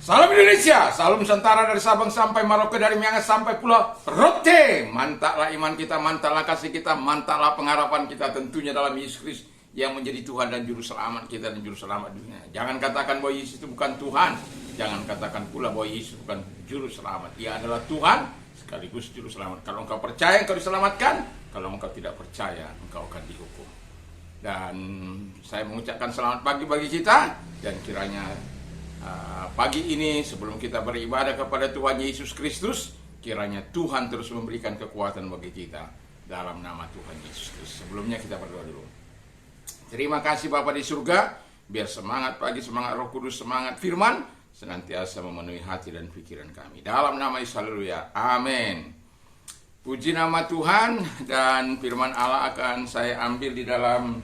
Salam Indonesia, salam Nusantara dari Sabang sampai Merauke, dari Miangas sampai Pulau Rote. Mantaplah iman kita, mantaplah kasih kita, mantaplah pengharapan kita tentunya dalam Yesus Kristus yang menjadi Tuhan dan Juru Selamat kita dan Juru Selamat dunia. Jangan katakan bahwa Yesus itu bukan Tuhan. Jangan katakan pula bahwa Yesus bukan Juru Selamat. Ia adalah Tuhan sekaligus Juru Selamat. Kalau engkau percaya, engkau diselamatkan. Kalau engkau tidak percaya, engkau akan dihukum. Dan saya mengucapkan selamat pagi bagi kita. Dan kiranya pagi ini sebelum kita beribadah kepada Tuhan Yesus Kristus, kiranya Tuhan terus memberikan kekuatan bagi kita dalam nama Tuhan Yesus Kristus. Sebelumnya kita berdoa dulu. Terima kasih Bapa di surga, biar semangat pagi, semangat Roh Kudus, semangat firman senantiasa memenuhi hati dan pikiran kami. Dalam nama Yesus, haleluya, amin. Puji nama Tuhan. Dan firman Allah akan saya ambil di dalam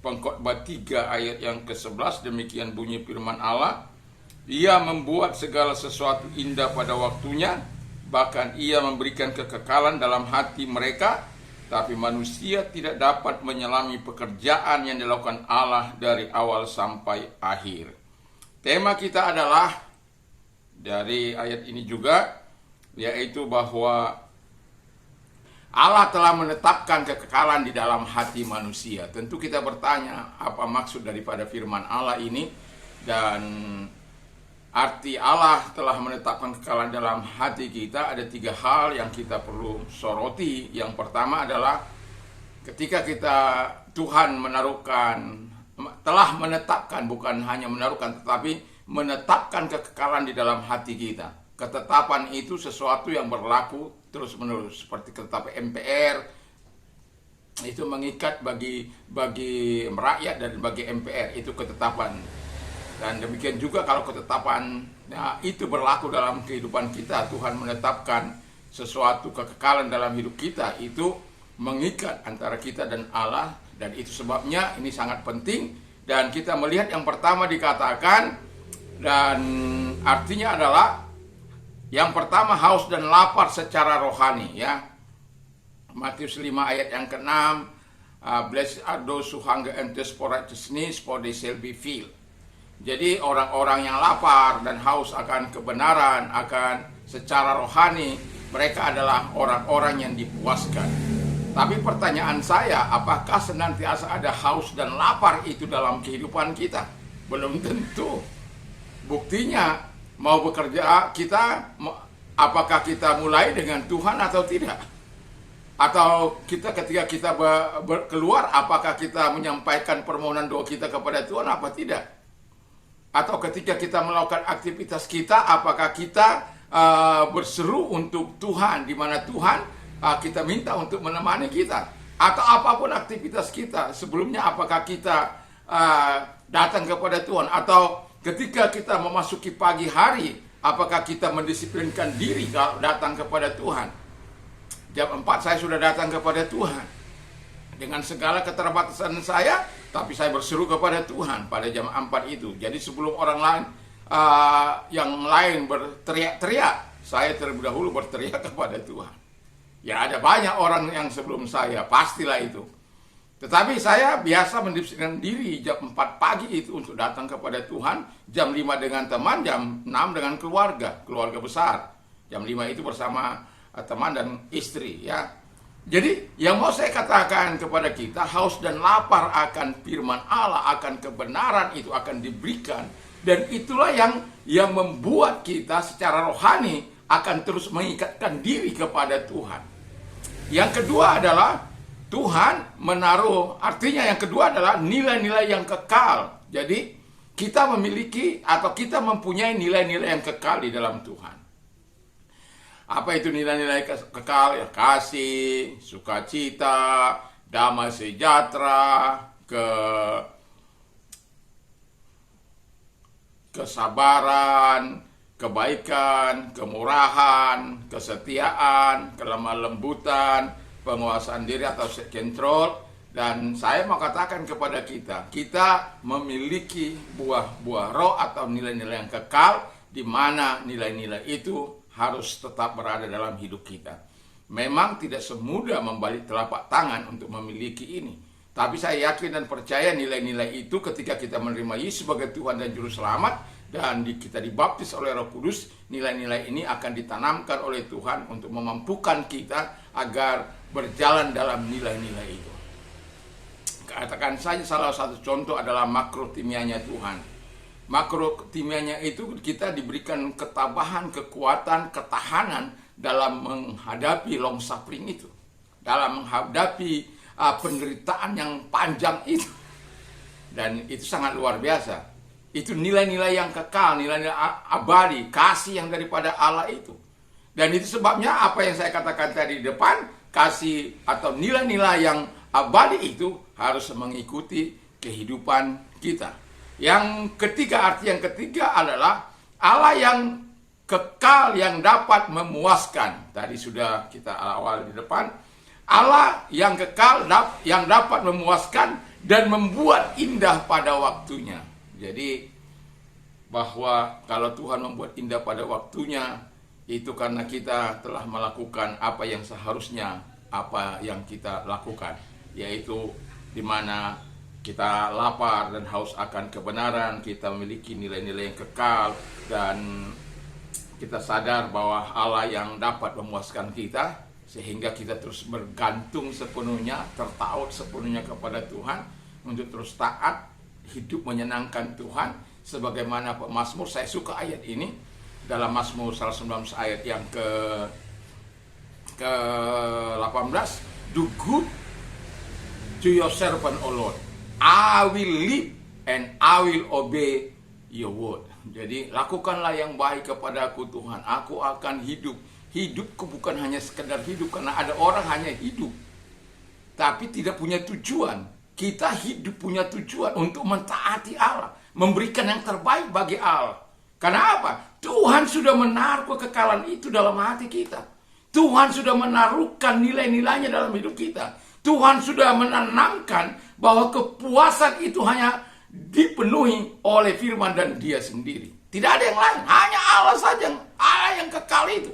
Pengkhotbah 3 ayat yang ke-11. Demikian bunyi firman Allah. Ia membuat segala sesuatu indah pada waktunya, bahkan ia memberikan kekekalan dalam hati mereka, tapi manusia tidak dapat menyelami pekerjaan yang dilakukan Allah dari awal sampai akhir. Tema kita adalah dari ayat ini juga, yaitu bahwa Allah telah menetapkan kekekalan di dalam hati manusia. Tentu kita bertanya, apa maksud daripada firman Allah ini? Dan arti Allah telah menetapkan kekekalan dalam hati kita, ada 3 hal yang kita perlu soroti. Yang pertama adalah ketika Tuhan telah menetapkan, bukan hanya menaruhkan, tetapi menetapkan kekekalan di dalam hati kita. Ketetapan itu sesuatu yang berlaku terus menerus, seperti ketetapan MPR itu mengikat bagi rakyat dan bagi MPR, itu ketetapan. Dan demikian juga kalau ketetapan itu berlaku dalam kehidupan kita, Tuhan menetapkan sesuatu kekekalan dalam hidup kita, itu mengikat antara kita dan Allah. Dan itu sebabnya ini sangat penting. Dan kita melihat yang pertama dikatakan, dan artinya adalah yang pertama, haus dan lapar secara rohani, ya. Matius 5 ayat yang ke-6, blessed are those who hunger and thirst for righteousness, for they shall be filled. Jadi orang-orang yang lapar dan haus akan kebenaran, akan secara rohani, mereka adalah orang-orang yang dipuaskan. Tapi pertanyaan saya, apakah senantiasa ada haus dan lapar itu dalam kehidupan kita? Belum tentu. Buktinya, mau bekerja kita, apakah kita mulai dengan Tuhan atau tidak? Atau ketika kita keluar, apakah kita menyampaikan permohonan doa kita kepada Tuhan apa tidak? Atau ketika kita melakukan aktivitas kita, apakah kita berseru untuk Tuhan, di mana Tuhan kita minta untuk menemani kita? Atau apapun aktivitas kita sebelumnya, apakah kita datang kepada Tuhan? Atau ketika kita memasuki pagi hari, apakah kita mendisiplinkan diri kalau datang kepada Tuhan? Jam 4 saya sudah datang kepada Tuhan. Dengan segala keterbatasan saya, tapi saya berseru kepada Tuhan pada jam 4 itu. Jadi sebelum orang lain yang lain berteriak-teriak, saya terlebih dahulu berteriak kepada Tuhan. Ya, ada banyak orang yang sebelum saya, pastilah itu. Tetapi saya biasa mendisiplinkan diri jam 4 pagi itu untuk datang kepada Tuhan. Jam 5 dengan teman, jam 6 dengan keluarga besar. Jam 5 itu bersama teman dan istri, ya. Jadi yang mau saya katakan kepada kita, haus dan lapar akan firman Allah, akan kebenaran itu akan diberikan. Dan itulah yang membuat kita secara rohani akan terus mengikatkan diri kepada Tuhan. Yang kedua adalah Tuhan menaruh, artinya yang kedua adalah nilai-nilai yang kekal. Jadi kita memiliki atau kita mempunyai nilai-nilai yang kekal di dalam Tuhan. Apa itu nilai-nilai kekal? Ya, kasih, sukacita, damai sejahtera, kesabaran, kebaikan, kemurahan, kesetiaan, kelemah lembutan, penguasaan diri atau self-control. Dan saya mau katakan kepada kita memiliki buah-buah roh atau nilai-nilai yang kekal, di mana nilai-nilai itu harus tetap berada dalam hidup kita. Memang tidak semudah membalik telapak tangan untuk memiliki ini, Tapi saya yakin dan percaya nilai-nilai itu ketika kita menerima Yesus sebagai Tuhan dan Juru Selamat, dan kita dibaptis oleh Roh Kudus, nilai-nilai ini akan ditanamkan oleh Tuhan untuk memampukan kita agar berjalan dalam nilai-nilai itu. Katakan saja salah satu contoh adalah makrotimianya Tuhan. Makrotimianya itu kita diberikan ketabahan, kekuatan, ketahanan dalam menghadapi long suffering itu, dalam menghadapi penderitaan yang panjang itu. Dan itu sangat luar biasa. Itu nilai-nilai yang kekal, nilai-nilai abadi, kasih yang daripada Allah itu. Dan itu sebabnya apa yang saya katakan tadi di depan, kasih atau nilai-nilai yang abadi itu harus mengikuti kehidupan kita. Yang ketiga, arti yang ketiga adalah Allah yang kekal yang dapat memuaskan. Tadi sudah kita awal di depan. Allah yang kekal yang dapat memuaskan dan membuat indah pada waktunya. Jadi bahwa kalau Tuhan membuat indah pada waktunya, itu karena kita telah melakukan apa yang seharusnya, apa yang kita lakukan, yaitu di mana kita lapar dan haus akan kebenaran, kita memiliki nilai-nilai yang kekal, dan kita sadar bahwa Allah yang dapat memuaskan kita, sehingga kita terus bergantung sepenuhnya, tertaut sepenuhnya kepada Tuhan, untuk terus taat, hidup menyenangkan Tuhan. Sebagaimana pemazmur, saya suka ayat ini dalam Mazmur 119 ayat yang ke-18, do good to your servant, O Lord, I will live and I will obey your word. Jadi lakukanlah yang baik kepadaku Tuhan, aku akan hidup. Hidupku bukan hanya sekedar hidup, karena ada orang hanya hidup tapi tidak punya tujuan. Kita hidup punya tujuan untuk mentaati Allah, memberikan yang terbaik bagi Allah. Karena apa? Tuhan sudah menaruh kekekalan itu dalam hati kita. Tuhan sudah menaruhkan nilai-nilainya dalam hidup kita. Tuhan sudah menanamkan bahwa kepuasan itu hanya dipenuhi oleh firman dan Dia sendiri. Tidak ada yang lain, hanya Allah saja, Allah yang kekal itu.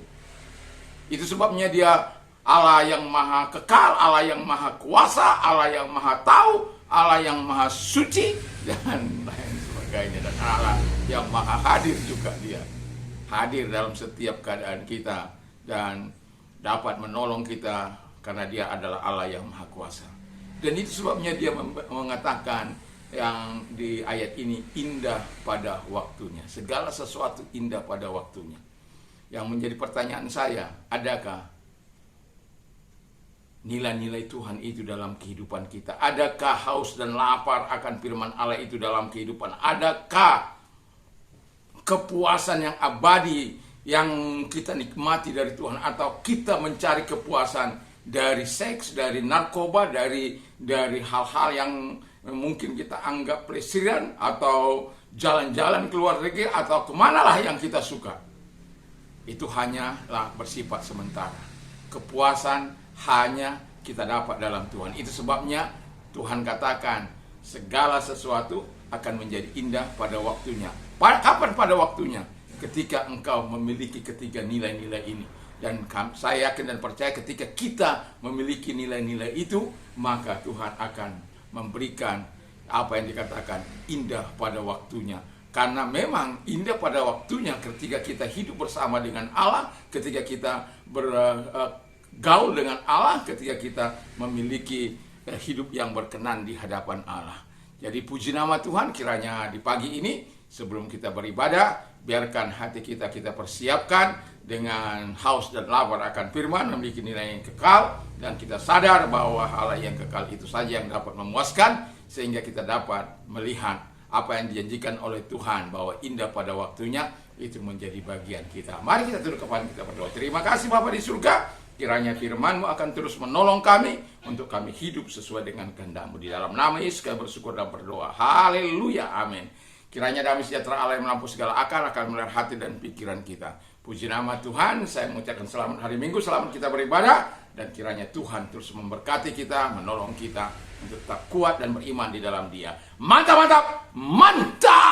Itu sebabnya Dia Allah yang maha kekal, Allah yang maha kuasa, Allah yang maha tahu, Allah yang maha suci, dan lain sebagainya. Dan Allah yang maha hadir juga, Dia hadir dalam setiap keadaan kita dan dapat menolong kita, karena Dia adalah Allah yang maha kuasa. Dan itu sebabnya Dia mengatakan yang di ayat ini, indah pada waktunya. Segala sesuatu indah pada waktunya. Yang menjadi pertanyaan saya, adakah nilai-nilai Tuhan itu dalam kehidupan kita? Adakah haus dan lapar akan firman Allah itu dalam kehidupan? Adakah kepuasan yang abadi yang kita nikmati dari Tuhan? Atau kita mencari kepuasan dari seks, dari narkoba, dari hal-hal yang mungkin kita anggap pelesiran, atau jalan-jalan ke luar negeri, atau kemanalah yang kita suka? Itu hanyalah bersifat sementara. Kepuasan hanya kita dapat dalam Tuhan. Itu sebabnya Tuhan katakan segala sesuatu akan menjadi indah pada waktunya. Kapan pada waktunya? Ketika engkau memiliki ketiga nilai-nilai ini. Dan saya yakin dan percaya ketika kita memiliki nilai-nilai itu, maka Tuhan akan memberikan apa yang dikatakan indah pada waktunya. Karena memang indah pada waktunya ketika kita hidup bersama dengan Allah, ketika kita gaul dengan Allah, ketika kita memiliki hidup yang berkenan di hadapan Allah. Jadi puji nama Tuhan, kiranya di pagi ini sebelum kita beribadah, biarkan hati kita persiapkan dengan haus dan lapar akan firman, memiliki nilai yang kekal, dan kita sadar bahwa Allah yang kekal itu saja yang dapat memuaskan, sehingga kita dapat melihat apa yang dijanjikan oleh Tuhan, bahwa indah pada waktunya itu menjadi bagian kita. Mari kita tunduk kepala kita berdoa. Terima kasih Bapa di surga, kiranya firman-Mu akan terus menolong kami untuk kami hidup sesuai dengan kehendak-Mu. Di dalam nama Yesus kami bersyukur dan berdoa. Haleluya, amin. Kiranya damai sejahtera Allah yang melampaui segala akal akan melahirkan hati dan pikiran kita. Puji nama Tuhan, saya mengucapkan selamat hari Minggu, selamat kita beribadah, dan kiranya Tuhan terus memberkati kita, menolong kita untuk tetap kuat dan beriman di dalam Dia. Mantap, mantap, mantap!